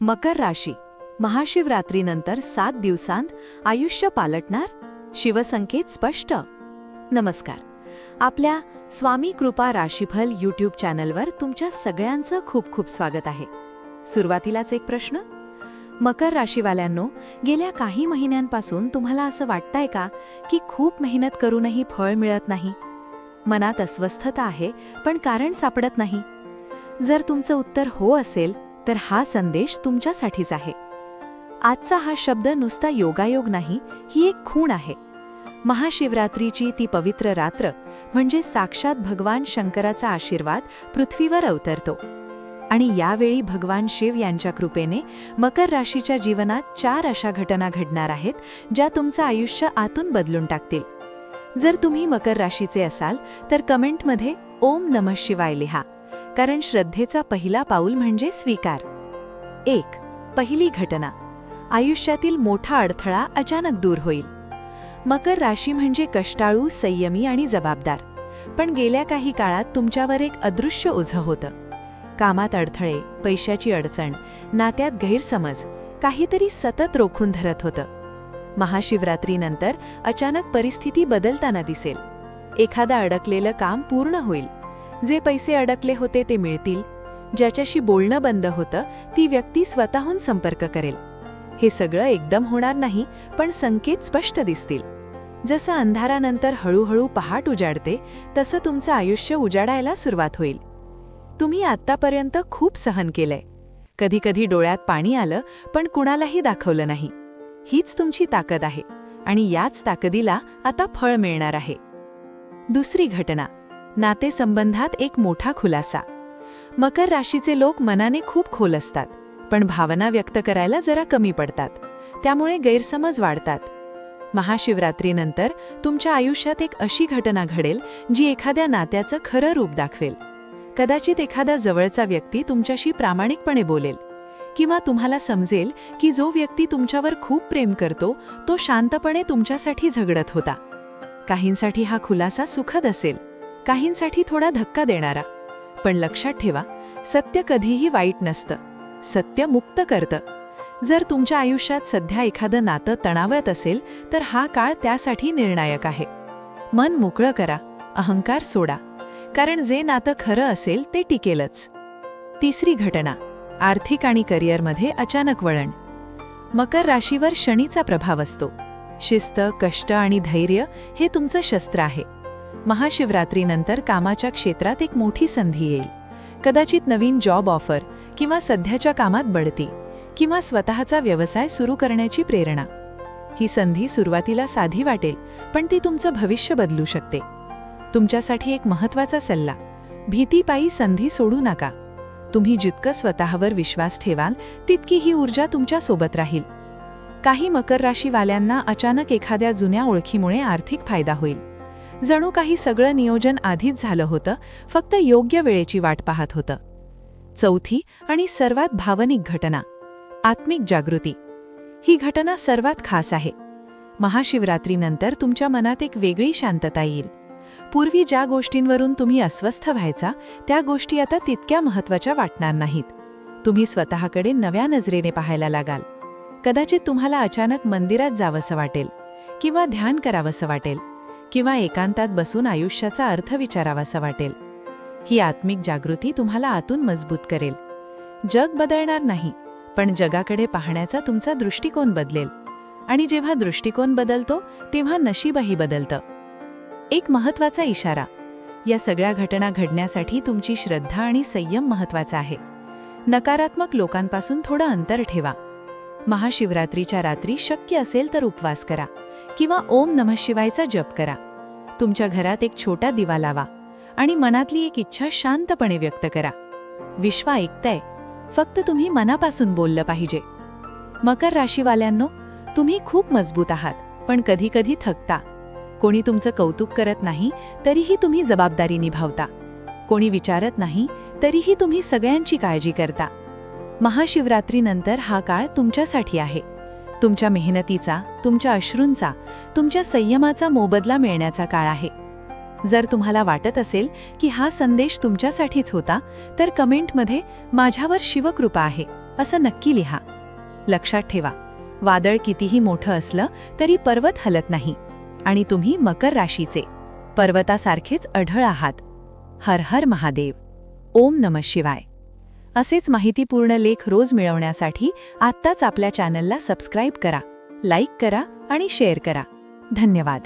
मकर राशी महाशिवरात्रीनंतर 7 दिवसांत आयुष्य पालटणार. शिवसंकेत स्पष्ट. नमस्कार. आपल्या स्वामी कृपा राशीफल यूट्यूब चॅनलवर तुमच्या सगळ्यांचं खूप खूप स्वागत आहे. सुरुवातीलाच एक प्रश्न. मकर राशीवाल्यांनो, गेल्या काही महिन्यांपासून तुम्हाला असं वाटतंय का की खूप मेहनत करूनही फळ मिळत नाही? मनात अस्वस्थता आहे पण कारण सापडत नाही? जर तुमचं उत्तर हो असेल तर हा संदेश तुमच्यासाठीच आहे. आजचा हा शब्द नुसता योगायोग नाही, ही एक खूण आहे. महाशिवरात्रीची ती पवित्र रात्र म्हणजे साक्षात भगवान शंकराचा आशीर्वाद पृथ्वीवर अवतरतो. आणि यावेळी भगवान शिव यांच्या कृपेने मकर राशीच्या जीवनात 4 अशा घटना घडणार आहेत ज्या तुमचं आयुष्य आतून बदलून टाकतील. जर तुम्ही मकर राशीचे असाल तर कमेंटमध्ये ओम नमः शिवाय लिहा, कारण श्रद्धेचा पहिला पाऊल म्हणजे स्वीकार. 1. पहिली घटना. आयुष्यातील मोठा अडथळा अचानक दूर होईल. मकर राशी म्हणजे कष्टाळू, संयमी आणि जबाबदार. पण गेल्या काही काळात तुमच्यावर एक अदृश्य ओझं होतं. कामात अडथळे, पैशाची अडचण, नात्यात गैरसमज, काहीतरी सतत रोखून धरत होतं. महाशिवरात्रीनंतर अचानक परिस्थिती बदलताना दिसेल. एखादं अडकलेलं काम पूर्ण होईल. जे पैसे अडकले होते ते मिळतील. ज्याच्याशी बोलणं बंद होतं ती व्यक्ती स्वतःहून संपर्क करेल. हे सगळं एकदम होणार नाही, पण संकेत स्पष्ट दिसतील. जसं अंधारानंतर हळूहळू पहाट उजाडते तसं तुमचं आयुष्य उजाडायला सुरुवात होईल. तुम्ही आत्तापर्यंत खूप सहन केलंय. कधीकधी डोळ्यात पाणी आलं पण कुणालाही दाखवलं नाही. हीच तुमची ताकद आहे आणि याच ताकदीला आता फळ मिळणार आहे. दुसरी घटना. नातेसंबंधात एक मोठा खुलासा. मकर राशीचे लोक मनाने खूप खोल असतात, पण भावना व्यक्त करायला जरा कमी पडतात. त्यामुळे गैरसमज वाढतात. महाशिवरात्रीनंतर तुमच्या आयुष्यात एक अशी घटना घडेल जी एखाद्या नात्याचं खरं रूप दाखवेल. कदाचित एखादा जवळचा व्यक्ती तुमच्याशी प्रामाणिकपणे बोलेल, किंवा तुम्हाला समजेल की जो व्यक्ती तुमच्यावर खूप प्रेम करतो तो शांतपणे तुमच्यासाठी झगडत होता. काहींसाठी हा खुलासा सुखद असेल, काहींसाठी थोडा धक्का देणारा. पण लक्षात ठेवा, सत्य कधीही वाईट नसतं. सत्य मुक्त करतं. जर तुमच्या आयुष्यात सध्या एखादं नातं तणावात असेल तर हा काळ त्यासाठी निर्णायक आहे. मन मोकळं करा, अहंकार सोडा, कारण जे नातं खरं असेल ते टिकेलच. तिसरी घटना. आर्थिक आणि करिअरमध्ये अचानक वळण. मकर राशीवर शनीचा प्रभाव असतो. शिस्त, कष्ट आणि धैर्य हे तुमचं शस्त्र आहे. महाशिवरात्रीनंतर कामाच्या क्षेत्रात एक मोठी संधी येईल. कदाचित नवीन जॉब ऑफर, किंवा सध्याच्या कामात बढती, किंवा स्वतःचा व्यवसाय सुरू करण्याची प्रेरणा. ही संधी सुरुवातीला साधी वाटेल, पण ती तुमचं भविष्य बदलू शकते. तुमच्यासाठी एक महत्त्वाचा सल्ला. भीतीपायी संधी सोडू नका. तुम्ही जितकं स्वतःवर विश्वास ठेवाल तितकी ही ऊर्जा तुमच्या सोबत राहील. काही मकर राशीवाल्यांना अचानक एखाद्या जुन्या ओळखीमुळे आर्थिक फायदा होईल. जणू काही सगळं नियोजन आधीच झालं होतं, फक्त योग्य वेळेची वाट पाहत होतं. चौथी आणि सर्वात भावनिक घटना. आत्मिक जागृती. ही घटना सर्वात खास आहे. महाशिवरात्रीनंतर तुमच्या मनात एक वेगळी शांतता येईल. पूर्वी ज्या गोष्टींवरून तुम्ही अस्वस्थ व्हायचा त्या गोष्टी आता तितक्या महत्त्वाच्या वाटणार नाहीत. तुम्ही स्वतःकडे नव्या नजरेने पाहायला लागाल. कदाचित तुम्हाला अचानक मंदिरात जावंसं वाटेल, किंवा ध्यान करावंसं वाटेल, किंवा एकांतात बसून आयुष्याचा अर्थ विचारावासा वाटेल. ही आत्मिक जागृती तुम्हाला आतून मजबूत करेल. जग बदलणार नाही, पण जगाकडे पाहण्याचा तुमचा दृष्टिकोन बदलेल. आणि जेव्हा दृष्टिकोन बदलतो तेव्हा नशीबही बदलतं. एक महत्त्वाचा इशारा. या सगळ्या घटना घडण्यासाठी तुमची श्रद्धा आणि संयम महत्त्वाचा आहे. नकारात्मक लोकांपासून थोडं अंतर ठेवा. महाशिवरात्रीच्या रात्री शक्य असेल तर उपवास करा, किंवा ओम नमः शिवायचा जप करा. तुमच्या घरात एक छोटा दिवा लावा आणि मनातली एक इच्छा शांतपणे व्यक्त करा. विश्व ऐकतंय, फक्त तुम्ही मनापासून बोललं पाहिजे. मकर राशीवाल्यांनो, तुम्ही खूप मजबूत आहात, पण कधीकधी थकता. कोणी तुमचं कौतुक करत नाही तरीही तुम्ही जबाबदारी निभावता. कोणी विचारत नाही तरीही तुम्ही सगळ्यांची काळजी करता. महाशिवरात्रीनंतर हा काळ तुमच्यासाठी आहे. तुमच्या मेहनतीचा, तुमच्या अश्रूंचा, तुमच्या संयमाचा मोबदला मिळण्याचा काळ आहे. जर तुम्हाला वाटत असेल की हा संदेश तुमच्यासाठीच होता तर कमेंटमध्ये माझ्यावर शिवकृपा आहे असं नक्की लिहा. लक्षात ठेवा, वादळ कितीही मोठं असलं तरी पर्वत हलत नाही आणि तुम्ही मकर राशीचे पर्वतासारखेच अढळ आहात. हर हर महादेव. ओम नमः शिवाय. असेच माहितीपूर्ण लेख रोज मिळवण्यासाठी आत्ताच आपल्या चॅनलला सबस्क्राईब करा, लाईक करा आणि शेअर करा. धन्यवाद.